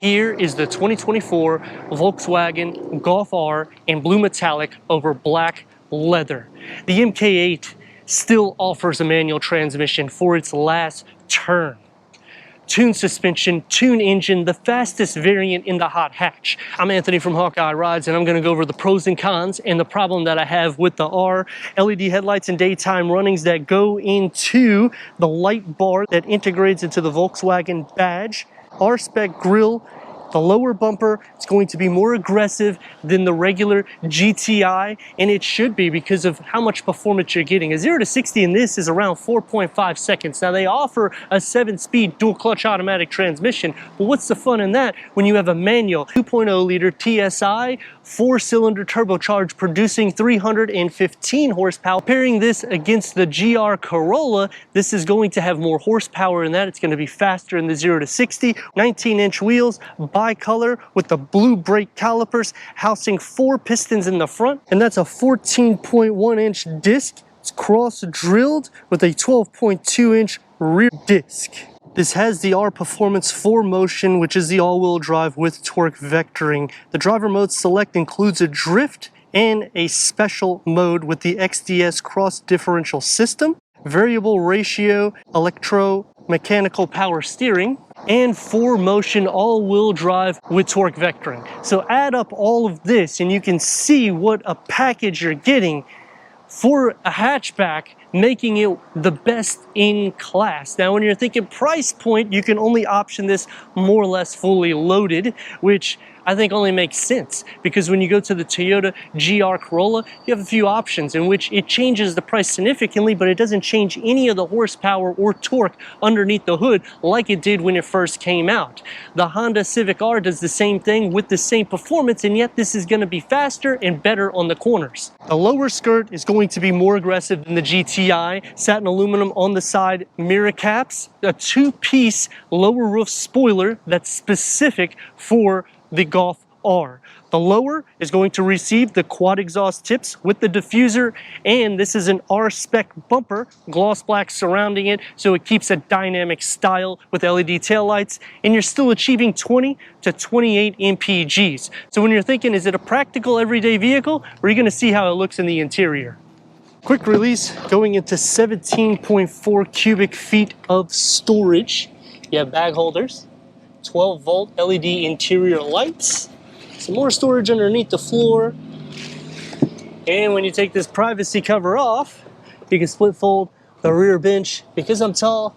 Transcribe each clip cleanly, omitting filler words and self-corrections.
Here is the 2024 Volkswagen Golf R in blue metallic over black leather. The MK8 still offers a manual transmission for its last turn. Tuned suspension, tuned engine, the fastest variant in the hot hatch. I'm Anthony from Hawkeye Rides, and I'm going to go over the pros and cons and the problem that I have with the R. LED headlights and daytime runnings that go into the light bar that integrates into the Volkswagen badge. R-spec grille. The lower bumper is going to be more aggressive than the regular GTI, and it should be because of how much performance you're getting. A 0 to 60 in this is around 4.5 seconds. Now, they offer a 7-speed dual-clutch automatic transmission, but what's the fun in that when you have a manual 2.0-liter TSI, 4-cylinder turbocharged, producing 315 horsepower. Pairing this against the GR Corolla, this is going to have more horsepower in that. It's going to be faster in the 0 to 60. 19-inch wheels, bicolor with the blue brake calipers, housing 4 pistons in the front, and that's a 14.1-inch disc. It's cross-drilled with a 12.2-inch rear disc. This has the R Performance 4Motion, which is the all-wheel drive with torque vectoring. The driver mode select includes a drift and a special mode with the XDS cross differential system, variable ratio electromechanical power steering, and 4Motion all-wheel drive with torque vectoring. So add up all of this and you can see what a package you're getting for a hatchback, making it the best in class. Now, when you're thinking price point, you can only option this more or less fully loaded, which I think only makes sense because when you go to the Toyota GR Corolla, you have a few options in which it changes the price significantly, but it doesn't change any of the horsepower or torque underneath the hood like it did when it first came out. The Honda Civic R does the same thing with the same performance, and yet this is going to be faster and better on the corners. The lower skirt is going to be more aggressive than the GTI. Satin aluminum on the side mirror caps, a 2-piece lower roof spoiler that's specific for the Golf R. The lower is going to receive the quad exhaust tips with the diffuser, and this is an R-spec bumper, gloss black surrounding it, so it keeps a dynamic style with LED taillights, and you're still achieving 20 to 28 mpgs. So when you're thinking, is it a practical everyday vehicle, or are you going to see how it looks in the interior? Quick release going into 17.4 cubic feet of storage. You have bag holders, 12-volt LED interior lights, some more storage underneath the floor, and when you take this privacy cover off, you can split fold the rear bench. Because I'm tall,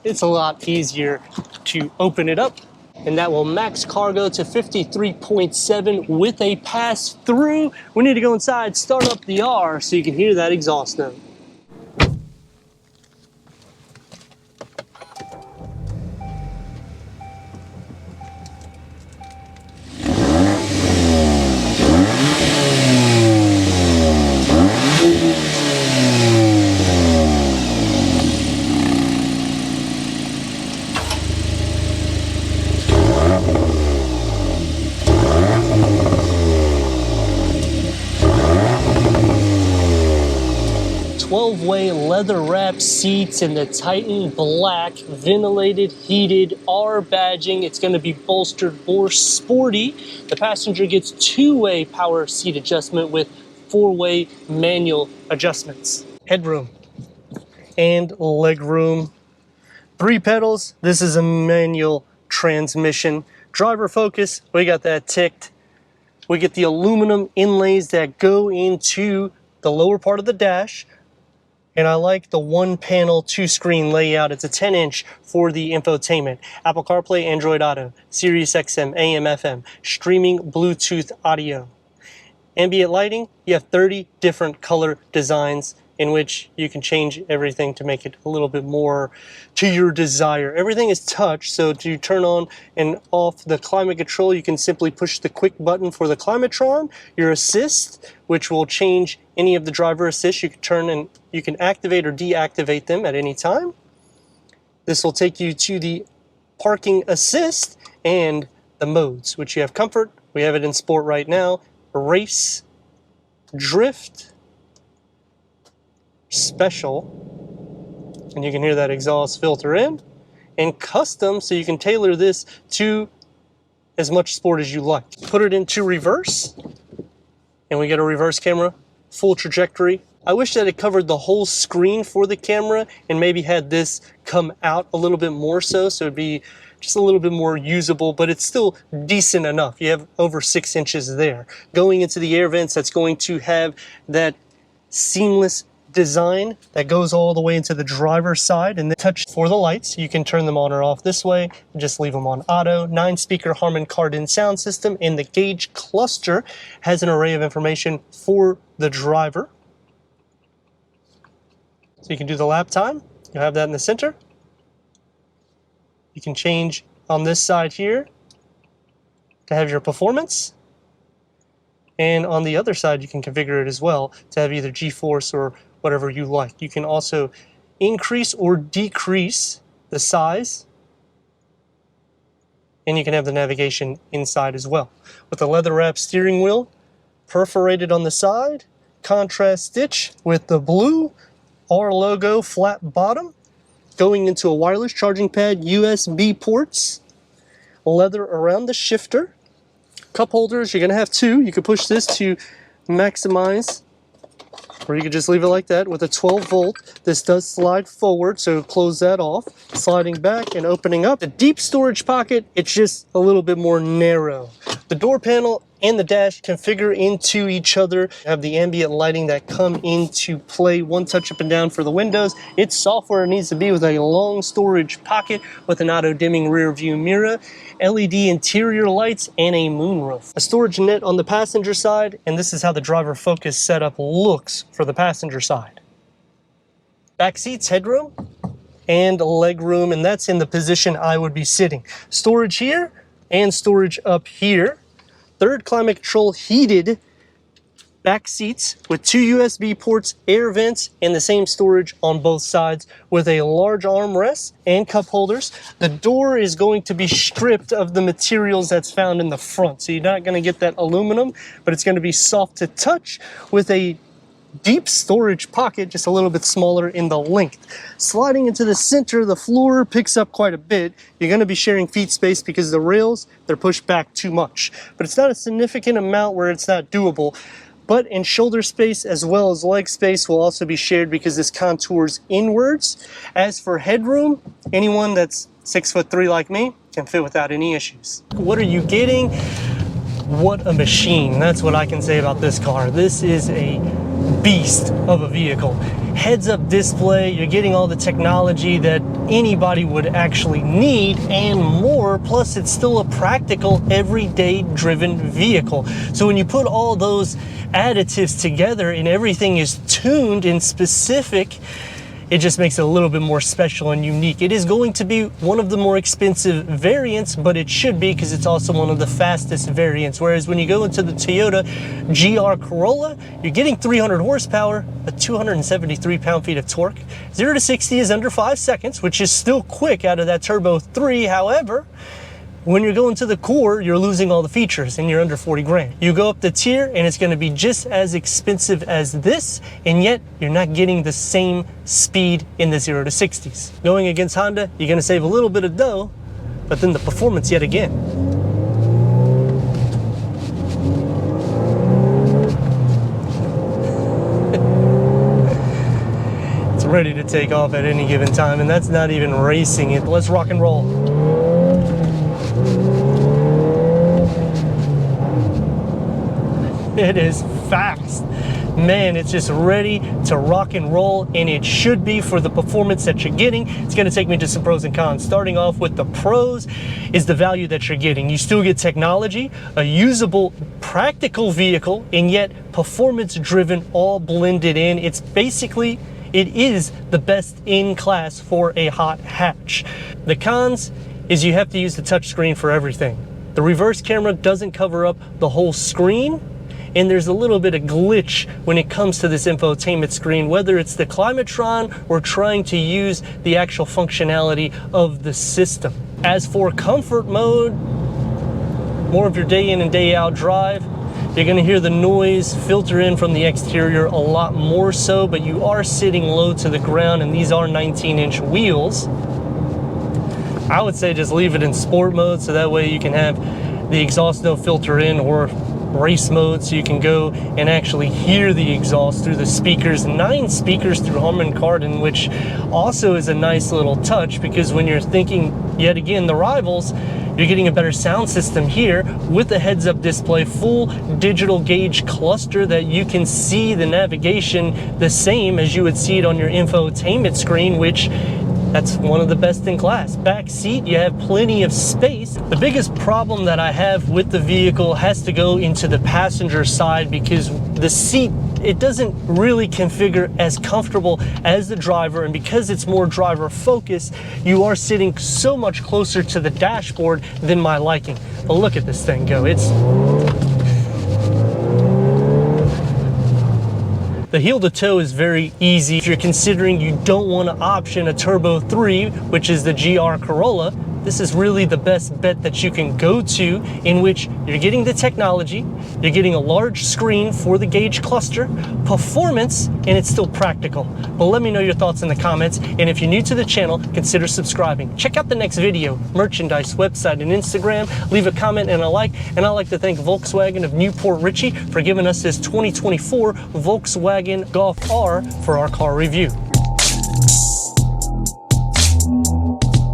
it's a lot easier to open it up, and that will max cargo to 53.7 with a pass-through. We need to go inside, start up the R so you can hear that exhaust note. 12-way leather-wrapped seats in the Titan black, ventilated, heated R badging. It's going to be bolstered more sporty. The passenger gets 2-way power seat adjustment with 4-way manual adjustments. Headroom and legroom. 3 pedals. This is a manual transmission. Driver focus, we got that ticked. We get the aluminum inlays that go into the lower part of the dash. And I like the 1-panel 2-screen layout. It's a 10-inch for the infotainment. Apple CarPlay, Android Auto, Sirius XM, AM, FM, streaming Bluetooth audio. Ambient lighting, you have 30 different color designs in which you can change everything to make it a little bit more to your desire. Everything is touch, so to turn on and off the climate control, you can simply push the quick button for the Climatron. Your assist, which will change any of the driver assist, you can turn and you can activate or deactivate them at any time. This will take you to the parking assist and the modes, which you have comfort. We have it in sport right now. Race, drift, special, and you can hear that exhaust filter in, and custom, so you can tailor this to as much sport as you like. Put it into reverse, and we get a reverse camera, full trajectory. I wish that it covered the whole screen for the camera and maybe had this come out a little bit more so it'd be just a little bit more usable, but it's still decent enough. You have over 6 inches there. Going into the air vents, that's going to have that seamless design that goes all the way into the driver's side, and then touch for the lights. You can turn them on or off this way, just leave them on auto. 9-speaker Harman Kardon sound system, and the gauge cluster has an array of information for the driver. So you can do the lap time. You'll have that in the center. You can change on this side here to have your performance. And on the other side, you can configure it as well to have either G-force or whatever you like. You can also increase or decrease the size. And you can have the navigation inside as well. With the leather wrap steering wheel, perforated on the side, contrast stitch with the blue R logo flat bottom, going into a wireless charging pad, USB ports, leather around the shifter, cup holders. You're going to have 2. You could push this to maximize, or you could just leave it like that with a 12 volt. This does slide forward, so close that off. Sliding back and opening up. The deep storage pocket, it's just a little bit more narrow. The door panel and the dash configure into each other. Have the ambient lighting that come into play. One touch up and down for the windows. It's software it needs to be, with a long storage pocket with an auto dimming rear view mirror, LED interior lights, and a moonroof. A storage net on the passenger side, and this is how the driver focus setup looks for the passenger side. Back seats, headroom, and leg room, and that's in the position I would be sitting. Storage here and storage up here. Third climate control heated back seats with 2 USB ports, air vents, and the same storage on both sides with a large armrest and cup holders. The door is going to be stripped of the materials that's found in the front, so you're not going to get that aluminum, but it's going to be soft to touch with a deep storage pocket, just a little bit smaller in the length. Sliding into the center, the floor picks up quite a bit. You're going to be sharing feet space because the rails, they're pushed back too much. But it's not a significant amount where it's not doable. Butt and shoulder space as well as leg space will also be shared because this contours inwards. As for headroom, anyone that's 6'3" like me can fit without any issues. What are you getting? What a machine. That's what I can say about this car. This is a beast of a vehicle. Heads-up display, you're getting all the technology that anybody would actually need and more, plus it's still a practical, everyday driven vehicle. So when you put all those additives together and everything is tuned and specific, it just makes it a little bit more special and unique. It is going to be one of the more expensive variants, but it should be because it's also one of the fastest variants. Whereas when you go into the Toyota GR Corolla, you're getting 300 horsepower, but 273 pound-feet of torque. 0 to 60 is under 5 seconds, which is still quick out of that Turbo 3. However, when you're going to the core, you're losing all the features and you're under 40 grand. You go up the tier and it's going to be just as expensive as this, and yet you're not getting the same speed in the 0 to 60s. Going against Honda, you're going to save a little bit of dough, but then the performance yet again. It's ready to take off at any given time, and that's not even racing it. Let's rock and roll. It is fast. Man, it's just ready to rock and roll, and it should be for the performance that you're getting. It's going to take me to some pros and cons. Starting off with the pros is the value that you're getting. You still get technology, a usable, practical vehicle, and yet performance driven, all blended in. It's basically, it is the best in class for a hot hatch. The cons is you have to use the touchscreen for everything. The reverse camera doesn't cover up the whole screen, and there's a little bit of glitch when it comes to this infotainment screen, whether it's the Climatron or trying to use the actual functionality of the system. As for comfort mode, more of your day in and day out drive, you're going to hear the noise filter in from the exterior a lot more so, but you are sitting low to the ground, and these are 19-inch wheels. I would say just leave it in sport mode, so that way you can have the exhaust no filter in or race mode, so you can go and actually hear the exhaust through the speakers. 9 speakers through Harman Kardon, which also is a nice little touch, because when you're thinking yet again the rivals, you're getting a better sound system here with a heads-up display, full digital gauge cluster that you can see the navigation the same as you would see it on your infotainment screen, which that's one of the best in class. Back seat, you have plenty of space. The biggest problem that I have with the vehicle has to go into the passenger side, because the seat, it doesn't really configure as comfortable as the driver, and because it's more driver focused, you are sitting so much closer to the dashboard than my liking. But look at this thing go. The heel to toe is very easy. If you're considering you don't want to option a Turbo 3, which is the GR Corolla, this is really the best bet that you can go to, in which you're getting the technology, you're getting a large screen for the gauge cluster, performance, and it's still practical. But let me know your thoughts in the comments, and if you're new to the channel, consider subscribing. Check out the next video, merchandise, website, and Instagram. Leave a comment and a like, and I'd like to thank Volkswagen of Newport Richey for giving us this 2024 Volkswagen Golf R for our car review.